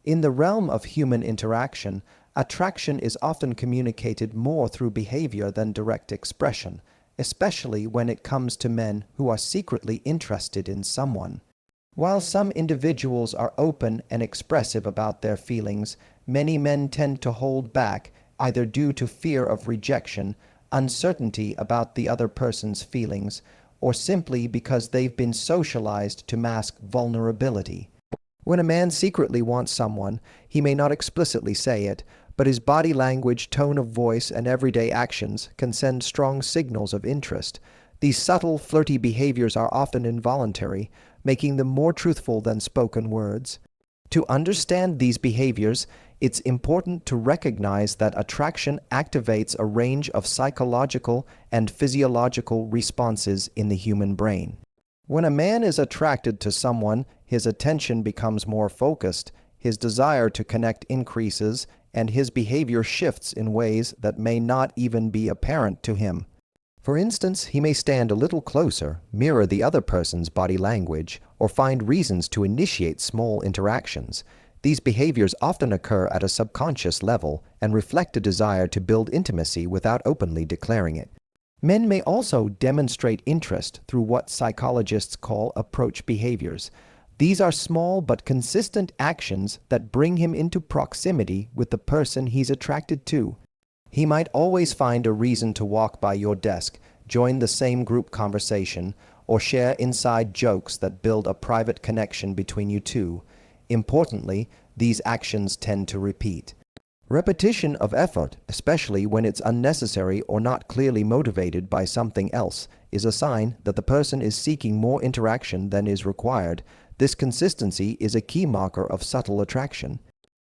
In the realm of human interaction, attraction is often communicated more through behavior than direct expression, especially when it comes to men who are secretly interested in someone. While some individuals are open and expressive about their feelings, many men tend to hold back, either due to fear of rejection, uncertainty about the other person's feelings, or simply because they've been socialized to mask vulnerability. When a man secretly wants someone, he may not explicitly say it, but his body language, tone of voice, and everyday actions can send strong signals of interest. These subtle, flirty behaviors are often involuntary, making them more truthful than spoken words. To understand these behaviors, it's important to recognize that attraction activates a range of psychological and physiological responses in the human brain. When a man is attracted to someone, his attention becomes more focused, his desire to connect increases, and his behavior shifts in ways that may not even be apparent to him. For instance, he may stand a little closer, mirror the other person's body language, or find reasons to initiate small interactions. These behaviors often occur at a subconscious level and reflect a desire to build intimacy without openly declaring it. Men may also demonstrate interest through what psychologists call approach behaviors. These are small but consistent actions that bring him into proximity with the person he's attracted to. He might always find a reason to walk by your desk, join the same group conversation, or share inside jokes that build a private connection between you two. Importantly, these actions tend to repeat. Repetition of effort, especially when it's unnecessary or not clearly motivated by something else, is a sign that the person is seeking more interaction than is required. This consistency is a key marker of subtle attraction.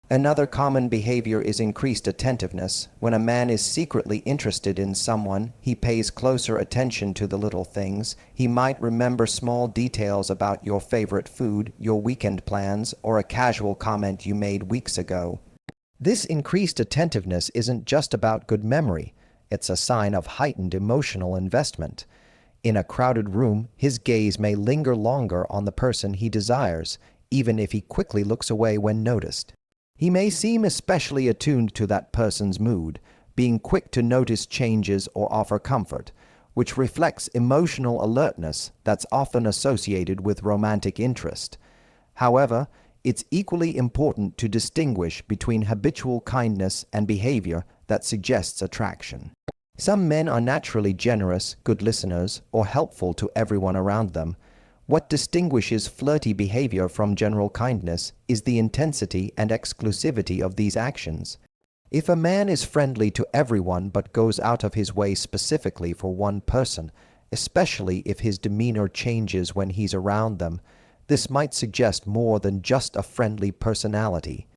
Another common behavior is increased attentiveness. When a man is secretly interested in someone, he pays closer attention to the little things. He might remember small details about your favorite food, your weekend plans, or a casual comment you made weeks ago. This increased attentiveness isn't just about good memory. It's a sign of heightened emotional investment. In a crowded room, his gaze may linger longer on the person he desires, even if he quickly looks away when noticed. He may seem especially attuned to that person's mood, being quick to notice changes or offer comfort, which reflects emotional alertness that's often associated with romantic interest. However, it's equally important to distinguish between habitual kindness and behavior that suggests attraction. Some men are naturally generous, good listeners, or helpful to everyone around them. What distinguishes flirty behavior from general kindness is the intensity and exclusivity of these actions. If a man is friendly to everyone but goes out of his way specifically for one person, especially if his demeanor changes when he's around them, this might suggest more than just a friendly personality.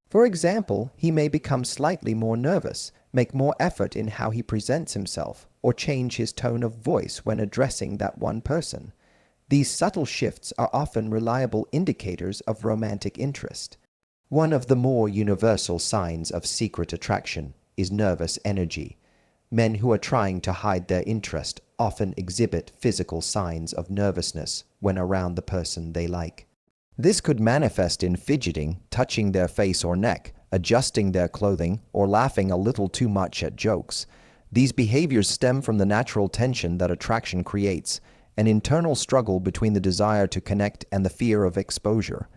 For example, he may become slightly more nervous, make more effort in how he presents himself, or change his tone of voice when addressing that one person. These subtle shifts are often reliable indicators of romantic interest. One of the more universal signs of secret attraction is nervous energy. Men who are trying to hide their interest often exhibit physical signs of nervousness when around the person they like. This could manifest in fidgeting, touching their face or neck, adjusting their clothing, or laughing a little too much at jokes. These behaviors stem from the natural tension that attraction creates, an internal struggle between the desire to connect and the fear of exposure.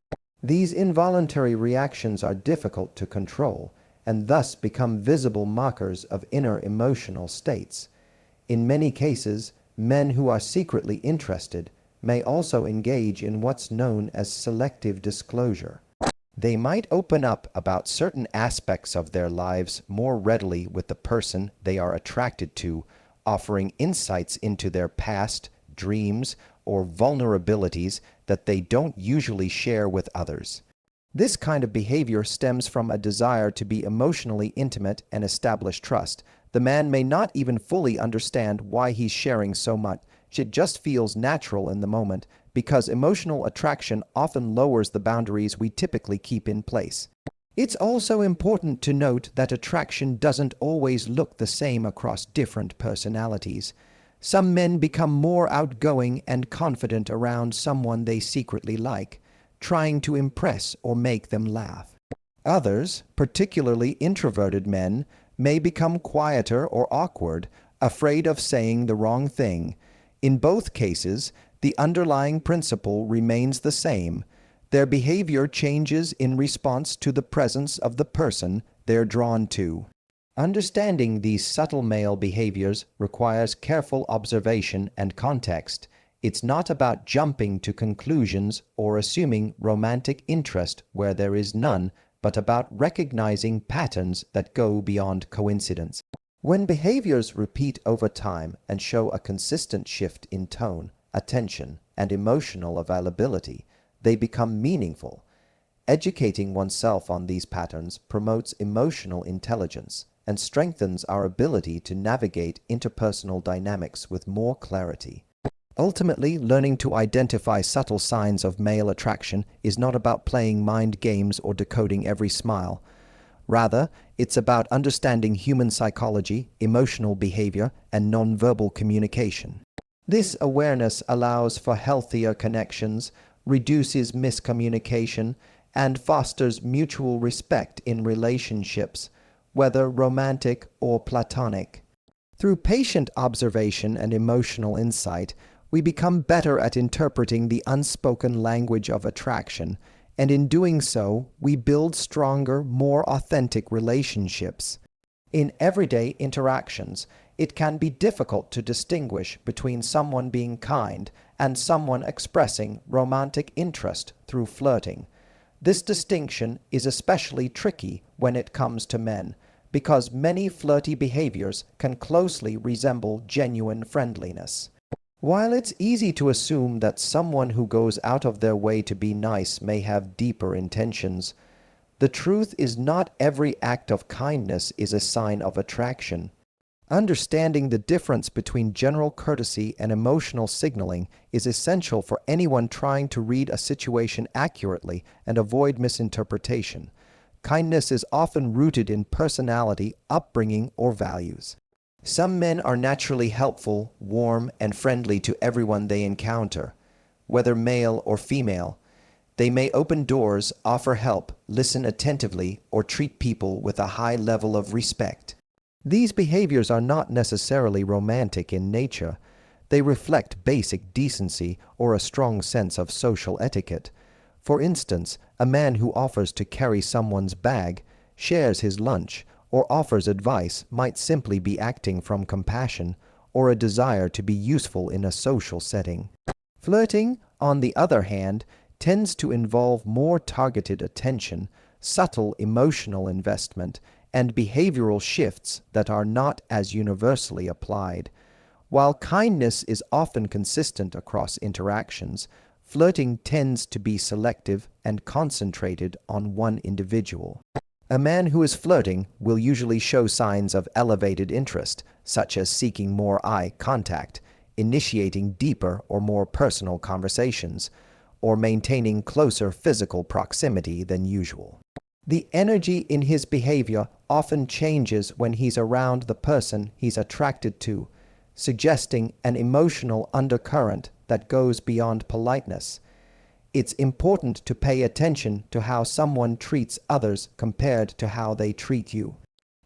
These involuntary reactions are difficult to control, and thus become visible markers of inner emotional states. In many cases, men who are secretly interested may also engage in what's known as selective disclosure. They might open up about certain aspects of their lives more readily with the person they are attracted to, offering insights into their past, dreams, or vulnerabilities that they don't usually share with others. This kind of behavior stems from a desire to be emotionally intimate and establish trust. The man may not even fully understand why he's sharing so much. It just feels natural in the moment, because emotional attraction often lowers the boundaries we typically keep in place. It's also important to note that attraction doesn't always look the same across different personalities. Some men become more outgoing and confident around someone they secretly like, trying to impress or make them laugh. Others, particularly introverted men, may become quieter or awkward, afraid of saying the wrong thing. In both cases, the underlying principle remains the same. Their behavior changes in response to the presence of the person they're drawn to. Understanding these subtle male behaviors requires careful observation and context. It's not about jumping to conclusions or assuming romantic interest where there is none, but about recognizing patterns that go beyond coincidence. When behaviors repeat over time and show a consistent shift in tone, attention, and emotional availability, they become meaningful. Educating oneself on these patterns promotes emotional intelligence and strengthens our ability to navigate interpersonal dynamics with more clarity. Ultimately, learning to identify subtle signs of male attraction is not about playing mind games or decoding every smile. Rather, it's about understanding human psychology, emotional behavior, and nonverbal communication. This awareness allows for healthier connections, reduces miscommunication, and fosters mutual respect in relationships, whether romantic or platonic. Through patient observation and emotional insight, we become better at interpreting the unspoken language of attraction, and in doing so, we build stronger, more authentic relationships. In everyday interactions, it can be difficult to distinguish between someone being kind and someone expressing romantic interest through flirting. This distinction is especially tricky when it comes to men, because many flirty behaviors can closely resemble genuine friendliness. While it's easy to assume that someone who goes out of their way to be nice may have deeper intentions, the truth is not every act of kindness is a sign of attraction. Understanding the difference between general courtesy and emotional signaling is essential for anyone trying to read a situation accurately and avoid misinterpretation. Kindness is often rooted in personality, upbringing, or values. Some men are naturally helpful, warm, and friendly to everyone they encounter, whether male or female. They may open doors, offer help, listen attentively, or treat people with a high level of respect. These behaviors are not necessarily romantic in nature. They reflect basic decency or a strong sense of social etiquette. For instance, a man who offers to carry someone's bag, shares his lunch, or offers advice might simply be acting from compassion or a desire to be useful in a social setting. Flirting, on the other hand, tends to involve more targeted attention, subtle emotional investment, and behavioral shifts that are not as universally applied. While kindness is often consistent across interactions, flirting tends to be selective and concentrated on one individual. A man who is flirting will usually show signs of elevated interest, such as seeking more eye contact, initiating deeper or more personal conversations, or maintaining closer physical proximity than usual. The energy in his behavior often changes when he's around the person he's attracted to, suggesting an emotional undercurrent that goes beyond politeness. It's important to pay attention to how someone treats others compared to how they treat you.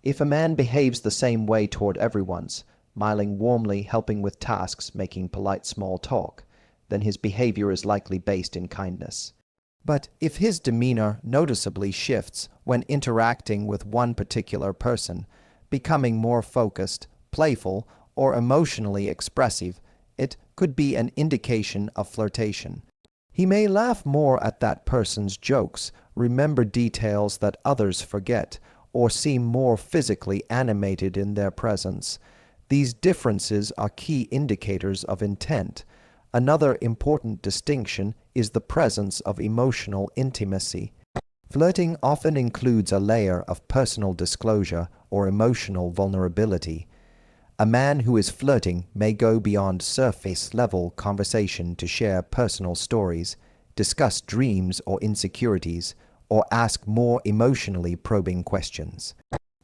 If a man behaves the same way toward everyone, smiling warmly, helping with tasks, making polite small talk, then his behavior is likely based in kindness. But if his demeanor noticeably shifts when interacting with one particular person, becoming more focused, playful, or emotionally expressive, it could be an indication of flirtation. He may laugh more at that person's jokes, remember details that others forget, or seem more physically animated in their presence. These differences are key indicators of intent. Another important distinction is the presence of emotional intimacy. Flirting often includes a layer of personal disclosure or emotional vulnerability. A man who is flirting may go beyond surface-level conversation to share personal stories, discuss dreams or insecurities, or ask more emotionally probing questions.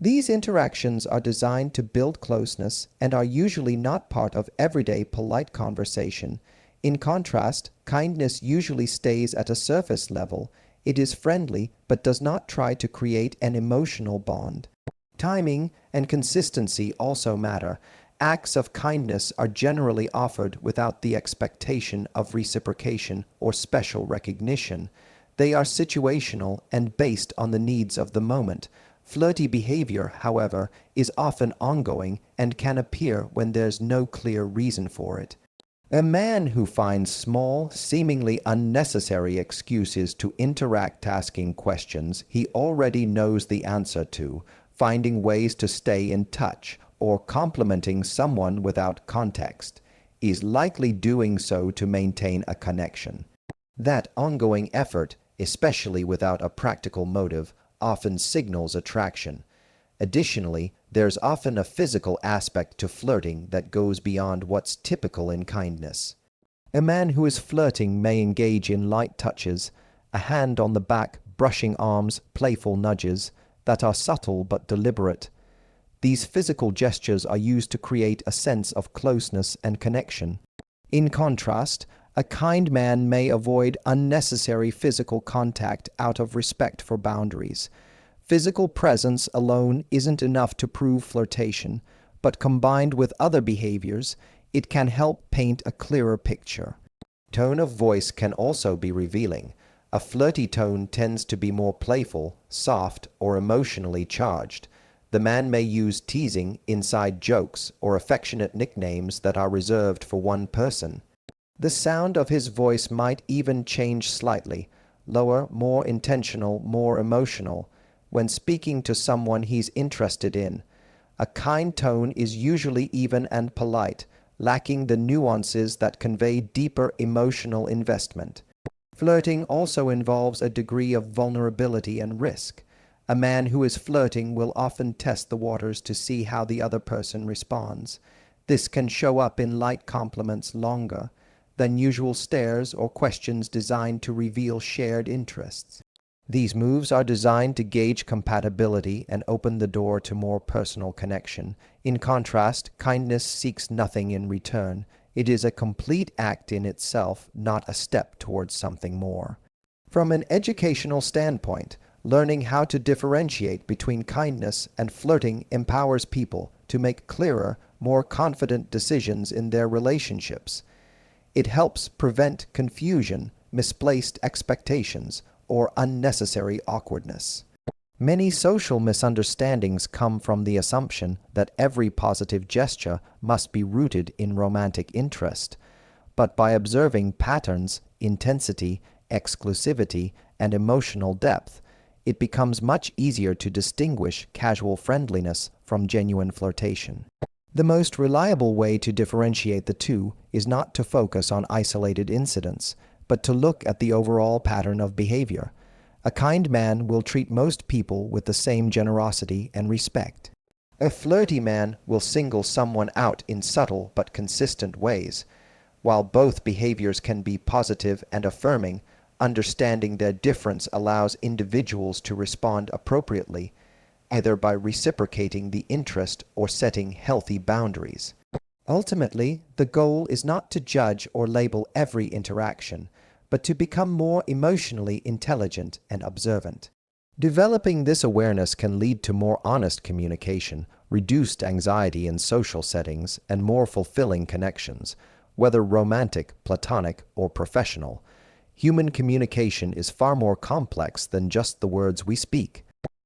These interactions are designed to build closeness and are usually not part of everyday polite conversation. In contrast, kindness usually stays at a surface level, It is friendly but does not try to create an emotional bond. Timing and consistency also matter. Acts of kindness are generally offered without the expectation of reciprocation or special recognition. They are situational and based on the needs of the moment. Flirty behavior, however, is often ongoing and can appear when there's no clear reason for it. A man who finds small, seemingly unnecessary excuses to interact asking questions he already knows the answer to, finding ways to stay in touch, or complimenting someone without context, is likely doing so to maintain a connection. That ongoing effort, especially without a practical motive, often signals attraction. Additionally, there's often a physical aspect to flirting that goes beyond what's typical in kindness. A man who is flirting may engage in light touches, a hand on the back, brushing arms, playful nudges, that are subtle but deliberate. These physical gestures are used to create a sense of closeness and connection. In contrast, a kind man may avoid unnecessary physical contact out of respect for boundaries. Physical presence alone isn't enough to prove flirtation, but combined with other behaviors, it can help paint a clearer picture. Tone of voice can also be revealing. A flirty tone tends to be more playful, soft, or emotionally charged. The man may use teasing, inside jokes, or affectionate nicknames that are reserved for one person. The sound of his voice might even change slightly, lower, more intentional, more emotional, when speaking to someone he's interested in. A kind tone is usually even and polite, lacking the nuances that convey deeper emotional investment. Flirting also involves a degree of vulnerability and risk. A man who is flirting will often test the waters to see how the other person responds. This can show up in light compliments longer than usual stares or questions designed to reveal shared interests. These moves are designed to gauge compatibility and open the door to more personal connection. In contrast, kindness seeks nothing in return. It is a complete act in itself, not a step towards something more. From an educational standpoint, learning how to differentiate between kindness and flirting empowers people to make clearer, more confident decisions in their relationships. It helps prevent confusion, misplaced expectations, or unnecessary awkwardness. Many social misunderstandings come from the assumption that every positive gesture must be rooted in romantic interest, but by observing patterns, intensity, exclusivity, and emotional depth, it becomes much easier to distinguish casual friendliness from genuine flirtation. The most reliable way to differentiate the two is not to focus on isolated incidents, but to look at the overall pattern of behavior. A kind man will treat most people with the same generosity and respect. A flirty man will single someone out in subtle but consistent ways. While both behaviors can be positive and affirming, understanding their difference allows individuals to respond appropriately, either by reciprocating the interest or setting healthy boundaries. Ultimately, the goal is not to judge or label every interaction, but to become more emotionally intelligent and observant. Developing this awareness can lead to more honest communication, reduced anxiety in social settings, and more fulfilling connections, whether romantic, platonic, or professional. Human communication is far more complex than just the words we speak.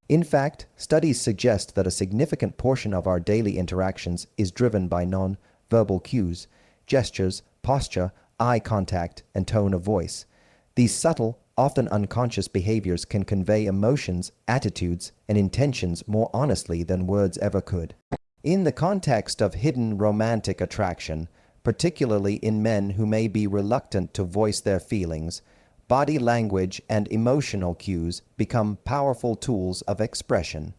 In fact, studies suggest that a significant portion of our daily interactions is driven by non-verbal cues, gestures, posture, eye contact, and tone of voice. These subtle, often unconscious behaviors can convey emotions, attitudes, and intentions more honestly than words ever could. In the context of hidden romantic attraction, particularly in men who may be reluctant to voice their feelings, body language and emotional cues become powerful tools of expression.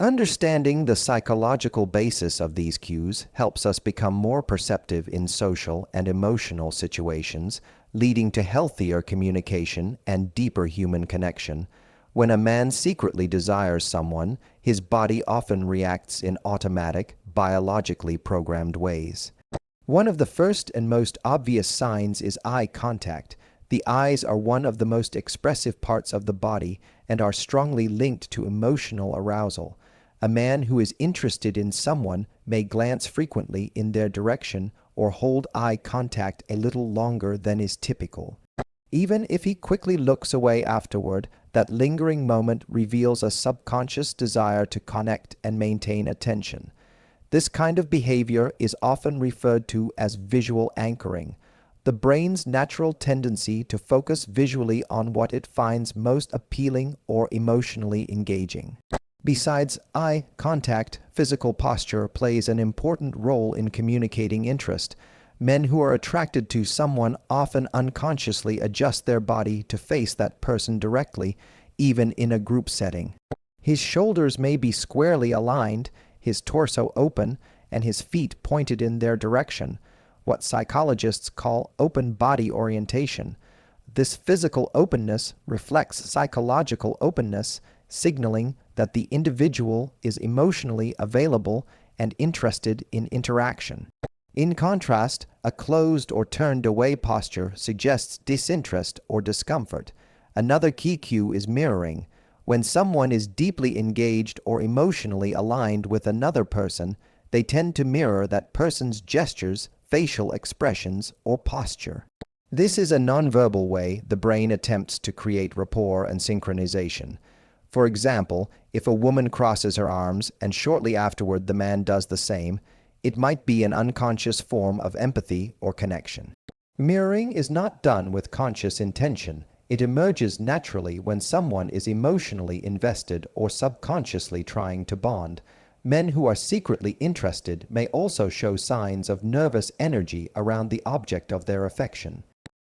Understanding the psychological basis of these cues helps us become more perceptive in social and emotional situations, leading to healthier communication and deeper human connection. When a man secretly desires someone, his body often reacts in automatic, biologically programmed ways. One of the first and most obvious signs is eye contact. The eyes are one of the most expressive parts of the body and are strongly linked to emotional arousal. A man who is interested in someone may glance frequently in their direction or hold eye contact a little longer than is typical. Even if he quickly looks away afterward, that lingering moment reveals a subconscious desire to connect and maintain attention. This kind of behavior is often referred to as visual anchoring, the brain's natural tendency to focus visually on what it finds most appealing or emotionally engaging. Besides eye contact, physical posture plays an important role in communicating interest. Men who are attracted to someone often unconsciously adjust their body to face that person directly, even in a group setting. His shoulders may be squarely aligned, his torso open, and his feet pointed in their direction, what psychologists call open body orientation. This physical openness reflects psychological openness, signaling that the individual is emotionally available and interested in interaction. In contrast, a closed or turned away posture suggests disinterest or discomfort. Another key cue is mirroring. When someone is deeply engaged or emotionally aligned with another person, they tend to mirror that person's gestures, facial expressions, or posture. This is a nonverbal way the brain attempts to create rapport and synchronization. For example, if a woman crosses her arms and shortly afterward the man does the same, it might be an unconscious form of empathy or connection. Mirroring is not done with conscious intention. It emerges naturally when someone is emotionally invested or subconsciously trying to bond. Men who are secretly interested may also show signs of nervous energy around the object of their affection.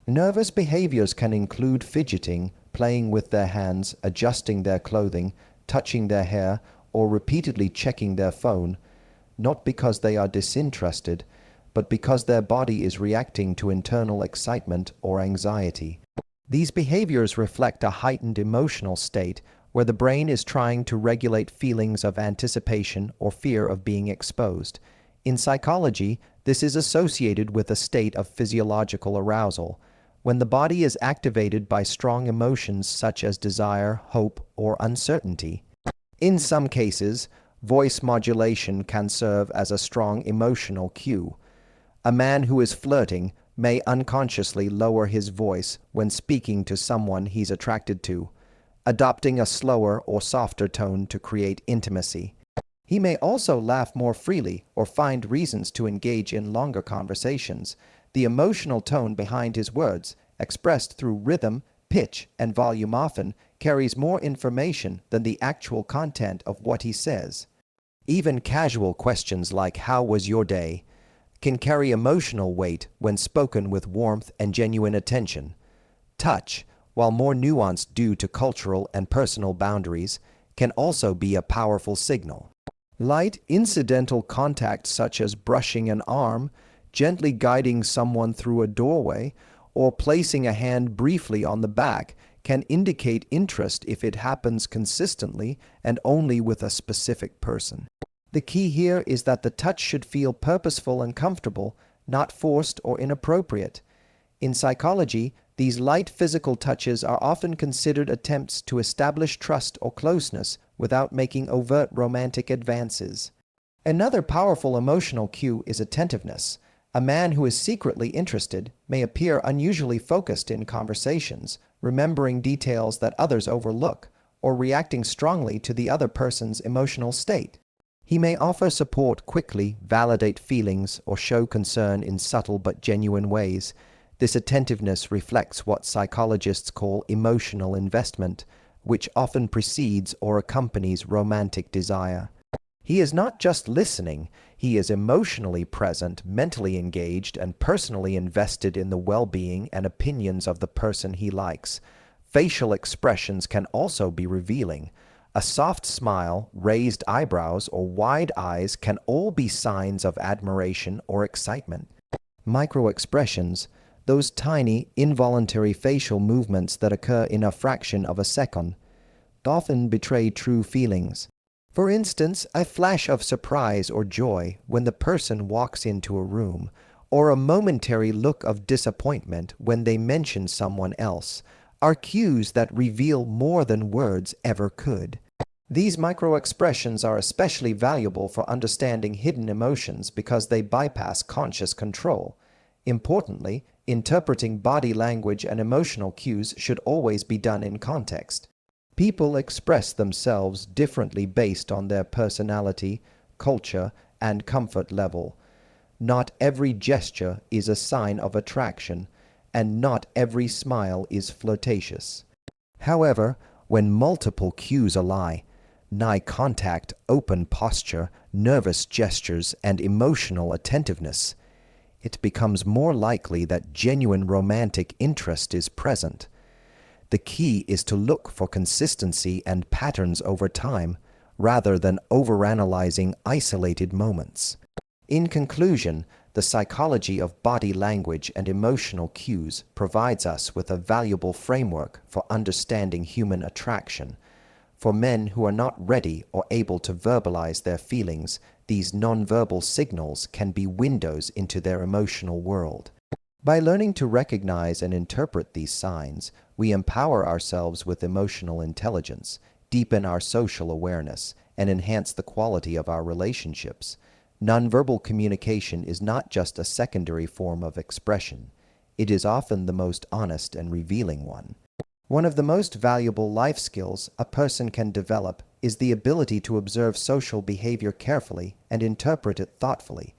Nervous behaviors can include fidgeting, playing with their hands, adjusting their clothing, touching their hair, or repeatedly checking their phone, not because they are disinterested, but because their body is reacting to internal excitement or anxiety. These behaviors reflect a heightened emotional state where the brain is trying to regulate feelings of anticipation or fear of being exposed. In psychology, this is associated with a state of physiological arousal, when the body is activated by strong emotions such as desire, hope, or uncertainty. In some cases, voice modulation can serve as a strong emotional cue. A man who is flirting may unconsciously lower his voice when speaking to someone he's attracted to, adopting a slower or softer tone to create intimacy. He may also laugh more freely or find reasons to engage in longer conversations. The emotional tone behind his words, expressed through rhythm, pitch, and volume often, carries more information than the actual content of what he says. Even casual questions like "How was your day?" can carry emotional weight when spoken with warmth and genuine attention. Touch, while more nuanced due to cultural and personal boundaries, can also be a powerful signal. Light, incidental contact such as brushing an arm, gently guiding someone through a doorway, or placing a hand briefly on the back can indicate interest if it happens consistently and only with a specific person. The key here is that the touch should feel purposeful and comfortable, not forced or inappropriate. In psychology, these light physical touches are often considered attempts to establish trust or closeness without making overt romantic advances. Another powerful emotional cue is attentiveness. A man who is secretly interested may appear unusually focused in conversations, remembering details that others overlook, or reacting strongly to the other person's emotional state. He may offer support quickly, validate feelings, or show concern in subtle but genuine ways. This attentiveness reflects what psychologists call emotional investment, which often precedes or accompanies romantic desire. He is not just listening, he is emotionally present, mentally engaged, and personally invested in the well-being and opinions of the person he likes. Facial expressions can also be revealing. A soft smile, raised eyebrows, or wide eyes can all be signs of admiration or excitement. Micro-expressions, those tiny, involuntary facial movements that occur in a fraction of a second, often betray true feelings. For instance, a flash of surprise or joy when the person walks into a room, or a momentary look of disappointment when they mention someone else are cues that reveal more than words ever could. These microexpressions are especially valuable for understanding hidden emotions because they bypass conscious control. Importantly, interpreting body language and emotional cues should always be done in context. People express themselves differently based on their personality, culture, and comfort level. Not every gesture is a sign of attraction, and not every smile is flirtatious. However, when multiple cues align, eye contact, open posture, nervous gestures, and emotional attentiveness, it becomes more likely that genuine romantic interest is present. The key is to look for consistency and patterns over time, rather than overanalyzing isolated moments. In conclusion, the psychology of body language and emotional cues provides us with a valuable framework for understanding human attraction. For men who are not ready or able to verbalize their feelings, these nonverbal signals can be windows into their emotional world. By learning to recognize and interpret these signs, we empower ourselves with emotional intelligence, deepen our social awareness, and enhance the quality of our relationships. Nonverbal communication is not just a secondary form of expression. It is often the most honest and revealing one. One of the most valuable life skills a person can develop is the ability to observe social behavior carefully and interpret it thoughtfully.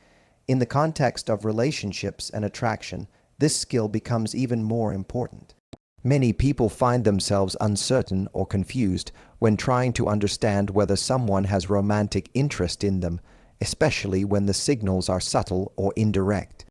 In the context of relationships and attraction, this skill becomes even more important. Many people find themselves uncertain or confused when trying to understand whether someone has romantic interest in them, especially when the signals are subtle or indirect.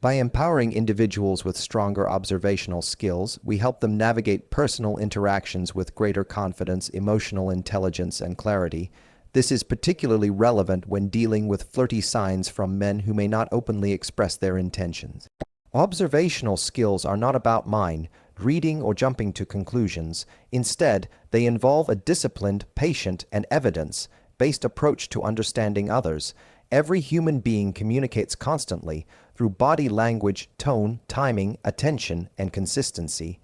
By empowering individuals with stronger observational skills, we help them navigate personal interactions with greater confidence, emotional intelligence, and clarity. This is particularly relevant when dealing with flirty signs from men who may not openly express their intentions. Observational skills are not about mind, reading, or jumping to conclusions. Instead, they involve a disciplined, patient, and evidence-based approach to understanding others. Every human being communicates constantly through body language, tone, timing, attention, and consistency.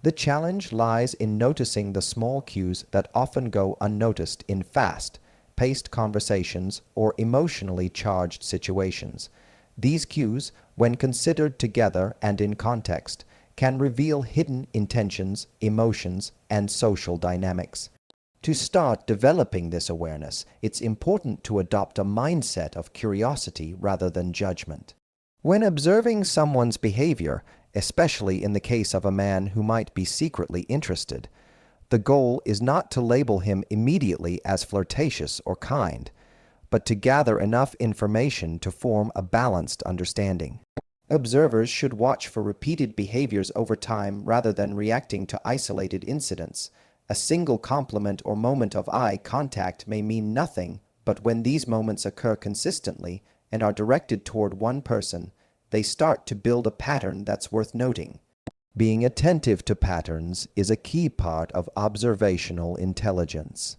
The challenge lies in noticing the small cues that often go unnoticed in fast-paced conversations or emotionally charged situations. These cues, when considered together and in context, can reveal hidden intentions, emotions, and social dynamics. To start developing this awareness, it's important to adopt a mindset of curiosity rather than judgment. When observing someone's behavior, especially in the case of a man who might be secretly interested, the goal is not to label him immediately as flirtatious or kind, but to gather enough information to form a balanced understanding. Observers should watch for repeated behaviors over time rather than reacting to isolated incidents. A single compliment or moment of eye contact may mean nothing, but when these moments occur consistently and are directed toward one person, they start to build a pattern that's worth noting. Being attentive to patterns is a key part of observational intelligence.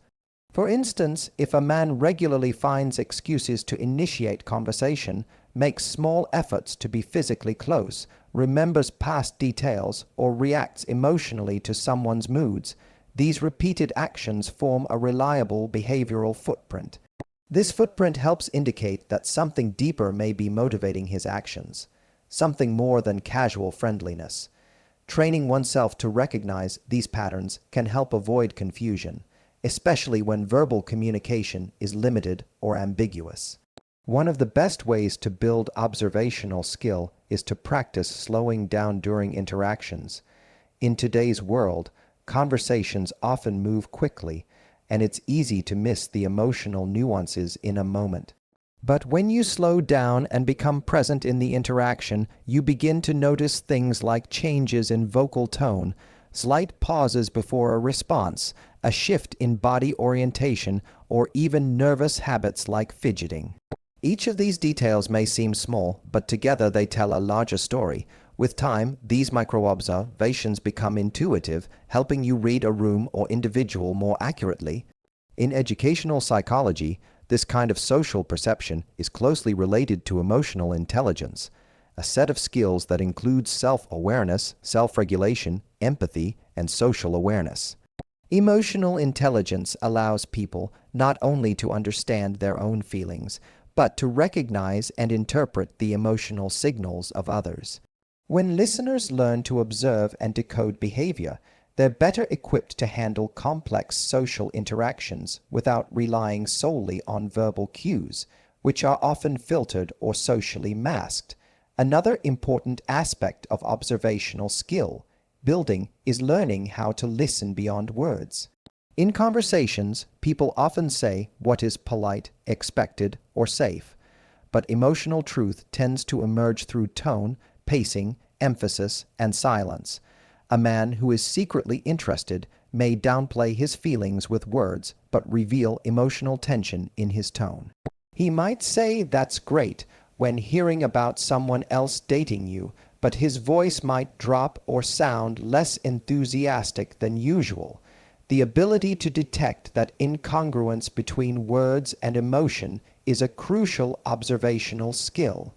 For instance, if a man regularly finds excuses to initiate conversation, makes small efforts to be physically close, remembers past details, or reacts emotionally to someone's moods, these repeated actions form a reliable behavioral footprint. This footprint helps indicate that something deeper may be motivating his actions, something more than casual friendliness. Training oneself to recognize these patterns can help avoid confusion, especially when verbal communication is limited or ambiguous. One of the best ways to build observational skill is to practice slowing down during interactions. In today's world, conversations often move quickly, and it's easy to miss the emotional nuances in a moment. But when you slow down and become present in the interaction, you begin to notice things like changes in vocal tone, slight pauses before a response, a shift in body orientation, or even nervous habits like fidgeting. Each of these details may seem small, but together they tell a larger story. With time, these micro-observations become intuitive, helping you read a room or individual more accurately. In educational psychology, this kind of social perception is closely related to emotional intelligence. a set of skills that includes self-awareness, self-regulation, empathy, and social awareness. Emotional intelligence allows people not only to understand their own feelings, but to recognize and interpret the emotional signals of others. When listeners learn to observe and decode behavior, they're better equipped to handle complex social interactions without relying solely on verbal cues, which are often filtered or socially masked. Another important aspect of observational skill building is learning how to listen beyond words. In conversations, people often say what is polite, expected, or safe, but emotional truth tends to emerge through tone, pacing, emphasis, and silence. A man who is secretly interested may downplay his feelings with words, but reveal emotional tension in his tone. He might say that's great when hearing about someone else dating you, but his voice might drop or sound less enthusiastic than usual. The ability to detect that incongruence between words and emotion is a crucial observational skill.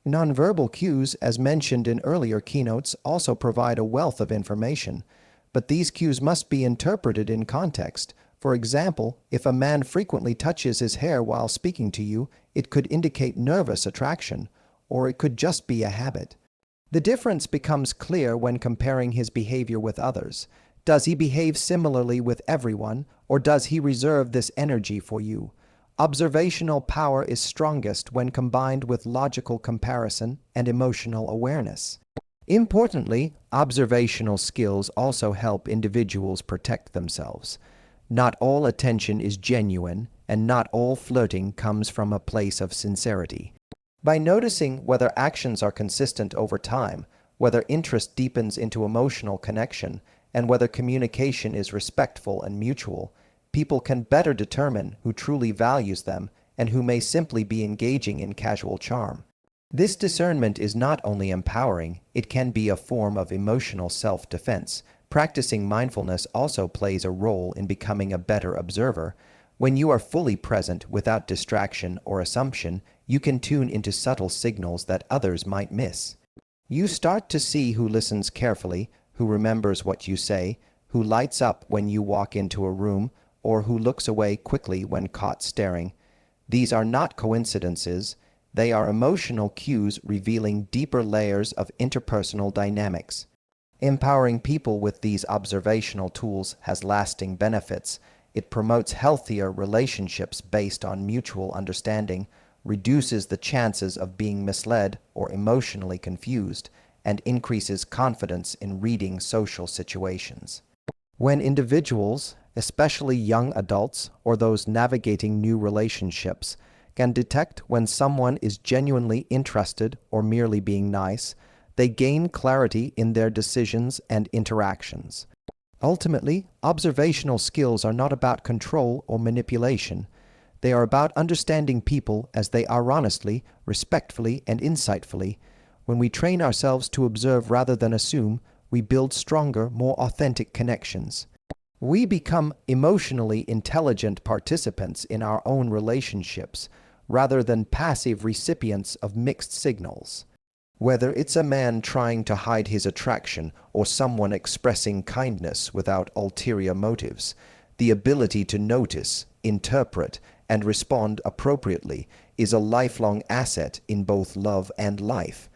Nonverbal cues, as mentioned in earlier keynotes, also provide a wealth of information, but these cues must be interpreted in context. For example, if a man frequently touches his hair while speaking to you, it could indicate nervous attraction, or it could just be a habit. The difference becomes clear when comparing his behavior with others. Does he behave similarly with everyone, or does he reserve this energy for you? Observational power is strongest when combined with logical comparison and emotional awareness. Importantly, observational skills also help individuals protect themselves. Not all attention is genuine, and not all flirting comes from a place of sincerity. By noticing whether actions are consistent over time, whether interest deepens into emotional connection, and whether communication is respectful and mutual, people can better determine who truly values them and who may simply be engaging in casual charm. This discernment is not only empowering, it can be a form of emotional self-defense. Practicing mindfulness also plays a role in becoming a better observer. When you are fully present without distraction or assumption, you can tune into subtle signals that others might miss. You start to see who listens carefully, who remembers what you say, who lights up when you walk into a room, or who looks away quickly when caught staring. These are not coincidences. They are emotional cues revealing deeper layers of interpersonal dynamics. Empowering people with these observational tools has lasting benefits. It promotes healthier relationships based on mutual understanding, reduces the chances of being misled or emotionally confused, and increases confidence in reading social situations. When individuals, especially young adults or those navigating new relationships, can detect when someone is genuinely interested or merely being nice, they gain clarity in their decisions and interactions. Ultimately, observational skills are not about control or manipulation. They are about understanding people as they are honestly, respectfully, and insightfully. When we train ourselves to observe rather than assume, we build stronger, more authentic connections. We become emotionally intelligent participants in our own relationships, rather than passive recipients of mixed signals. Whether it's a man trying to hide his attraction or someone expressing kindness without ulterior motives, the ability to notice, interpret, and respond appropriately is a lifelong asset in both love and life.